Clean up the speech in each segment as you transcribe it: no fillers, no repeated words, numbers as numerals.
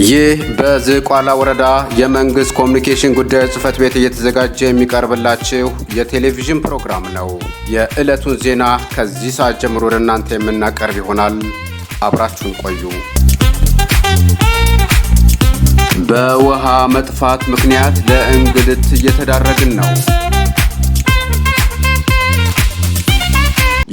ይህ በዝቋላ ወረዳ የመንግስት ኮሙኒኬሽን ጉዳዮች ጽህፈት ቤት እየተዘጋጀ የሚቀርብላችሁ የቴሌቪዥን ፕሮግራም ነው። የዕለቱን ዜና ከዚህ ሰዓት ጀምሮ ወደ እናንተ የምናቀርብ ይሆናል። አብራችሁን ቆዩ። በውሃ መጥፋት ምክንያት ለእንግልት እየተዳረግን ነው።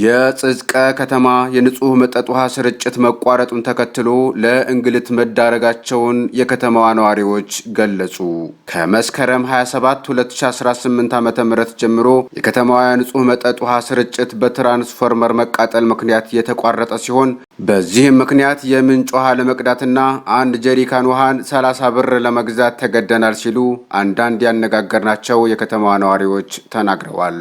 የጽዝቀ ከተማ የንጹህ መጠጥ ውሃ ስርጭት መቋረጡን ተከትሎ ለእንግልት መዳረጋቸውን የከተማዋ ነዋሪዎች ገለጹ። ከመስከረም 27 2018 ዓ.ም ጀምሮ የከተማዋ የንጹህ መጠጥ ውሃ ስርጭት በትራንስፎርመር መቃጠል ምክንያት የተቋረጠ ሲሆን በዚህም ምክንያት የምንጭ ውሃ ለመቅዳትና አንድ ጀሪካን ውሃን 30 ብር ለመግዛት ተገደናል ሲሉ አንዳንድ ያነጋገርናቸው የከተማዋ ነዋሪዎች ተናግረዋል።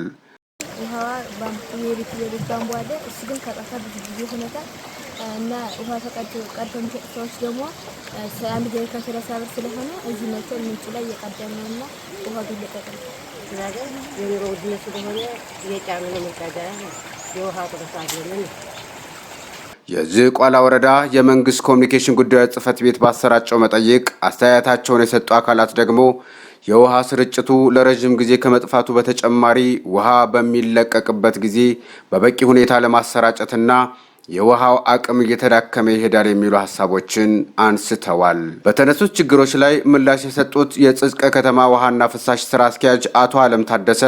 ባምቧለ እሱ ግን ከጠፋ ብዙ ጊዜ ሆነታል እና ውሃ ተቀድተን ሰዎች ደግሞ አንድ ጀሪካ 30 ብር ስለሆነ እዚህ መጥተው ምንጭ ላይ እየቀዳን ነውና ውሃ ቢለቀቅ ስለዚህ የኑሮ ውድነት ስለሆነ እየጫኑ ነው መቀዳያ የውሃ ቁጥጥር ነው። የዝቋላ ወረዳ የመንግስት ኮሙኒኬሽን ጉዳዮች ጽህፈት ቤት ባሰራጨው መጠይቅ አስተያየታቸውን የሰጡ አካላት ደግሞ የውሃ ስርጭቱ ለረጅም ጊዜ ከመጥፋቱ በተጨማሪ ውሃ በሚለቀቅበት ጊዜ በበቂ ሁኔታ ለማሰራጨትና የውሃው አቅም እየተዳከመ ይሄዳል የሚሉ ሐሳቦችን አንስተዋል። በተነሱት ችግሮች ላይ ምላሽ የሰጡት የጽዝቀ ከተማ ውሃና ፍሳሽ ስራ አስኪያጅ አቶ አለም ታደሰ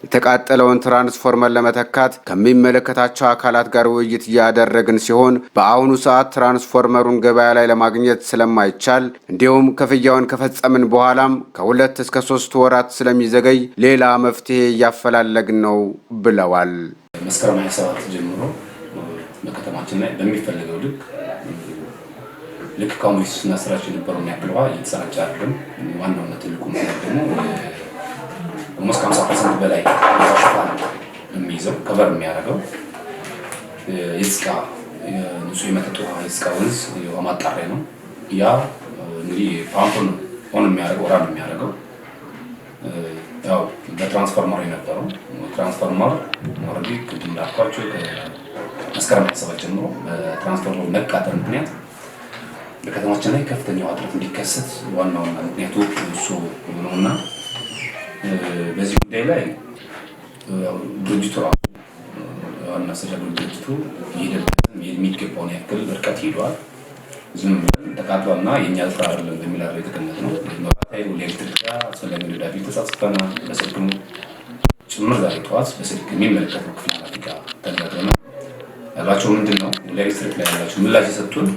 የተቃጠለውን ትራንስፎርመር ለመተካት ከሚመለከታቸው አካላት ጋር ውይይት እያደረግን ሲሆን በአሁኑ ሰዓት ትራንስፎርመሩን ገበያ ላይ ለማግኘት ስለማይቻል እንዲሁም ክፍያውን ከፈጸምን በኋላም ከ2 እስከ 3 ወራት ስለሚዘገይ ሌላ መፍትሄ እያፈላለግን ነው ብለዋል። መስከረም 27 ጀምሮ በከተማችን ላይ በሚፈልገው ልክ ኮሙኒኬሽን እና ስራችን የነበረው የሚያክል ውሃ እየተሰራጨ አይደለም። ዋናው ትልቁ ምክንያት ደግሞ ኦልሞስት 50% በላይ ሽፋን የሚይዘው ከቨር የሚያደርገው የጽቃ ንጹህ የመጠጥ ውሃ የጽቃ ወንዝ የውሃ ማጣሪያ ነው። ያ እንግዲህ ፓምፑን ኦን የሚያደርገው ራን የሚያደርገው ያው በትራንስፎርመር የነበረው ትራንስፎርመር ኦልሬዲ ቅድም እንዳልኳቸው ከመስከረም 27 ጀምሮ በትራንስፎርመር መቃጠል ምክንያት በከተማችን ላይ ከፍተኛ ውሃ እጥረት እንዲከሰት ዋናው ምክንያቱ እሱ ነውና በዚህ ጉዳይ ላይ ድርጅቱ ራሱ ዋና አስተዳደሩ ድርጅቱ የሚገባውን ያክል ርቀት ሄዷል። ዝም ብለን ተቃጥሏልና የእኛ ስራ አይደለም በሚል አረ የተቀመጠ ነው። መብራታዊ ኤሌክትሪክ ጋር አስፈላጊ ደብዳቤ ተጻጽፈናል። በስልክም ጭምር ዛሬ ጠዋት በስልክ የሚመለከተው ክፍል ኃላፊ ጋር ተነጋግረናል። ያላቸው ምንድን ነው ለኤሌክትሪክ ላይ ያላቸው ምላሽ የሰጡን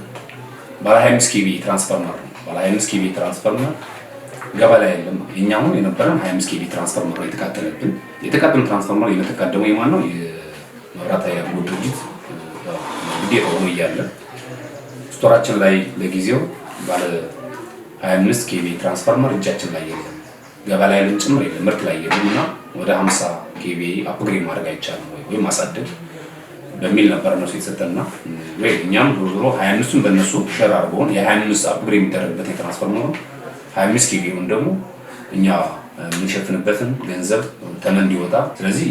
ባለ 25 ኬቪ ትራንስፎርመር ነው። ባለ 25 ኬቪ ትራንስፎርመር ገበያ ላይ የለም። እኛውን የነበረን 25 ኬቪ ትራንስፎርመር የተቃጠለብን የተቃጠለ ትራንስፎርመር የተቀደመው የማን ነው? የመብራት ኃይል አገልግሎት ድርጅት ግዴታ ሆኖ እያለ ስቶራችን ላይ ለጊዜው ባለ 25 ኬቪ ትራንስፎርመር እጃችን ላይ የለም። ገበያ ላይ ያለን ጭምር የለም። ምርት ላይ የለምና ወደ 50 ኬቪ አፕግሬድ ማድረግ አይቻልም ወይ ማሳደግ በሚል ነበር ነው የተሰጠና ወይ እኛም ዞሮ 25ን በእነሱ ሸር አድርገውን የ25 አፕግሬድ የሚደረግበት የትራንስፎርመር 25 ኬቪውን ደግሞ እኛ የምንሸፍንበትን ገንዘብ ተመን እንዲወጣ ስለዚህ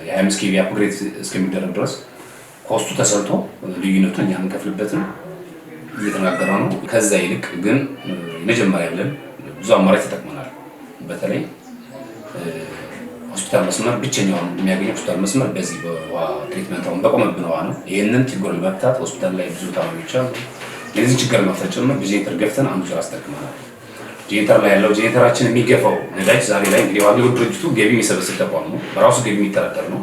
የ25 ኬቪ አፕግሬድ እስከሚደረግ ድረስ ኮስቱ ተሰርቶ ልዩነቱን እኛ የምንከፍልበትን እየተናገረው ነው። ከዛ ይልቅ ግን መጀመሪያ ያለን ብዙ አማራጭ ተጠቅመናል። በተለይ ሆስፒታል መስመር ብቸኛውን የሚያገኘው ሆስፒታል መስመር በዚህ በውሃ ትሪትመንት አሁን በቆመብን ውሃ ነው። ይህንን ችግር ለመፍታት ሆስፒታል ላይ ብዙ ታማሚዎች አሉ። የዚህ ችግር ለመፍታት ጭምር ጄኔሬተር ገፍተን አንዱ ስራ አስጠቅመናል። ጄኔሬተር ላይ ያለው ጄኔሬተራችን የሚገፋው ነዳጅ ዛሬ ላይ እንግዲህ አገልግሎት ድርጅቱ ገቢ የሚሰበስብ ተቋም ነው። በራሱ ገቢ የሚተዳደር ነው።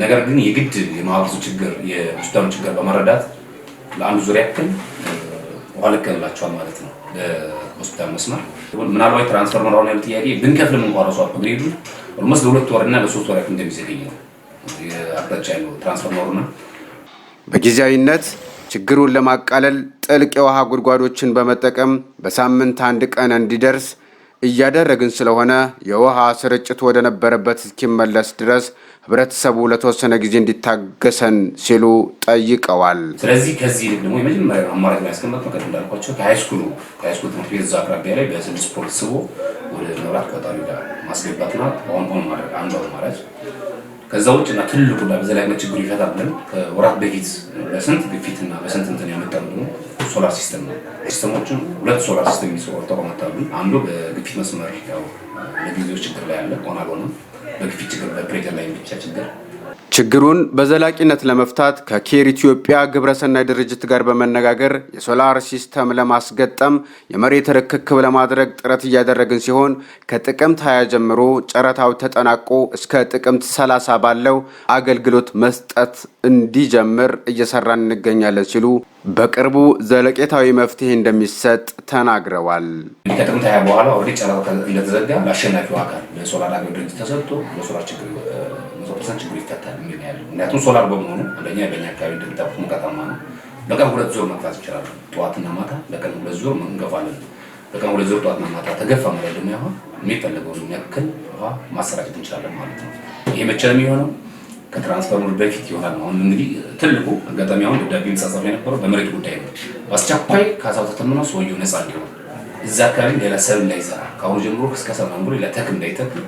ነገር ግን የግድ የማህበረሰቡ ችግር የሆስፒታሉን ችግር በመረዳት ለአንዱ ዙሪያ ያክል ውሃ ልከንላቸዋል ማለት ነው። ለሆስፒታል መስመር ምናልባት ትራንስፎርመር አሁን ያለው ጥያቄ ብንከፍልም እንኳን ራሱ አፕግሬዱ ኦልሞስት ለ2 ወርና ለ3 ወር ያክል እንደሚዘገይ ነው የአቅጣጫ ያለው ትራንስፎርመሩና በጊዜያዊነት ችግሩን ለማቃለል ጥልቅ የውሃ ጉድጓዶችን በመጠቀም በሳምንት አንድ ቀን እንዲደርስ እያደረግን ስለሆነ የውሃ ስርጭቱ ወደ ነበረበት እስኪመለስ ድረስ ህብረተሰቡ ለተወሰነ ጊዜ እንዲታገሰን ሲሉ ጠይቀዋል። ስለዚህ ከዚህ ደግሞ የመጀመሪያው አማራጭ ያስቀመጥነው ከዚህ እንዳልኳቸው ከሃይስኩል ትምህርት ቤት እዛ አቅራቢያ ላይ በስድስት ስፖርት ስቦ ወደ መብራት ቆጣሪ ጋር ማስገባትና ኦን ማድረግ አንዱ አማራጭ። ከዛ ውጭ እና ትልቁ በዘላቂነት ችግሩ ይፈታል ብለን ከወራት በፊት በስንት ግፊትና በስንት እንትን ያመጣነው ሶላር ሲስተም ነው። ሲስተሞችን ሁለት ሶላር ሲስተም የሚሰሩ ተቋማት አሉ። አንዱ በግፊት መስመር ያው ለጊዜው ችግር ላይ ያለ ሆና አልሆነም በግፊት ችግር በፕሬሸር ላይ ብቻ ችግሩን በዘላቂነት ለመፍታት ከኬር ኢትዮጵያ ግብረሰናይ ድርጅት ጋር በመነጋገር የሶላር ሲስተም ለማስገጠም የመሬት ርክክብ ለማድረግ ጥረት እያደረግን ሲሆን ከጥቅምት 20 ጀምሮ ጨረታው ተጠናቆ እስከ ጥቅምት 30 ባለው አገልግሎት መስጠት እንዲጀምር እየሰራን እንገኛለን ሲሉ በቅርቡ ዘለቄታዊ መፍትሄ እንደሚሰጥ ተናግረዋል። ከጥቅምት 20 በኋላ ኦልሬዲ ጨረታው እንደተዘጋ ለአሸናፊው አካል ለሶላር አገልግሎት ተሰጥቶ ለሶላር ችግር ችግር ይፈታል የሚል ያለው ምክንያቱም ሶላር በመሆኑ አንደኛ በእኛ አካባቢ እንደምታውቁት ሙቀታማ ነው። በቀን 2 ዙር መግፋት ይችላል። ጠዋትና ማታ በቀን 2 ዙር እንገፋለን። በቀን 2 ዙር ጠዋትና ማታ ተገፋ ማለት ደግሞ ያው የሚፈልገው ያክል ውሃ ማሰራጨት እንችላለን ማለት ነው። ይሄ መቼ ነው የሚሆነው? ከትራንስፈርመር በፊት ይሆናል። አሁን እንግዲህ ትልቁ አጋጣሚ አሁን ደብዳቤ መጻጻፍ የነበረው በመሬት ጉዳይ ነው። በአስቸኳይ ካሳው ተተምኖ ሰውየው ነፃ እንዲሆን እዛ አካባቢ ሌላ ሰብል እንዳይዘራ ከአሁኑ ጀምሮ እስከ ሰማን ብሎ ሌላ ተክል እንዳይተክል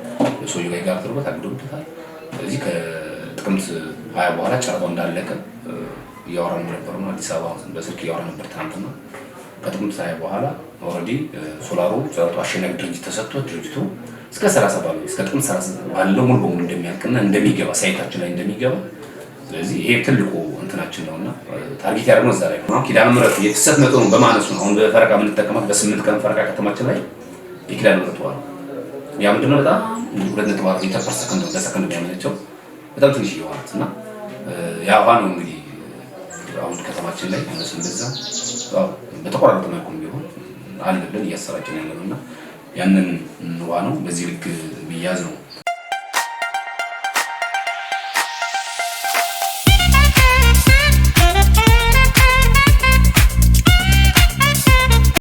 ሰውየው ጋር ጋርተርበት አግዶብታል። ስለዚህ ከጥቅምት 20 በኋላ ጨረታው እንዳለቀ እያወራን ነበር ነው። አዲስ አበባ በስልክ እያወራን ነበር ትናንትና። ከጥቅምት 20 በኋላ ኦልሬዲ ሶላሩ ጨረታው አሸናፊ ድርጅት ተሰጥቶ ድርጅቱ እስከ 30 ባለው እስከ ጥቅምት 30 ባለው ሙሉ በሙሉ እንደሚያልቅና እንደሚገባ ሳይታችን ላይ እንደሚገባ ስለዚህ ይሄ ትልቁ እንትናችን ነውና ታርጌት ያደረግነው እዛ ላይ ነው። ኪዳነ ምሕረት የፍሰት መጠኑ በማነሱ ነው። አሁን በፈረቃ የምንጠቀማት በ8 ቀን ፈረቃ ከተማችን ላይ የኪዳነ ምሕረት ውሃ ነው። ያ ምንድነው በጣም 2.4 ሊትር ፐር ሰከንድ በሰከንድ የሚያመነጨው በጣም ትንሽ ይሆናል እና ያ ውሃ ነው እንግዲህ አሁን ከተማችን ላይ እነሱ እንደዛ በተቆራረጠ መልኩ ቢሆን አለ ብለን እያሰራጨን ያለነውና ያንን ውሃ ነው በዚህ ልክ ቢያዝ ነው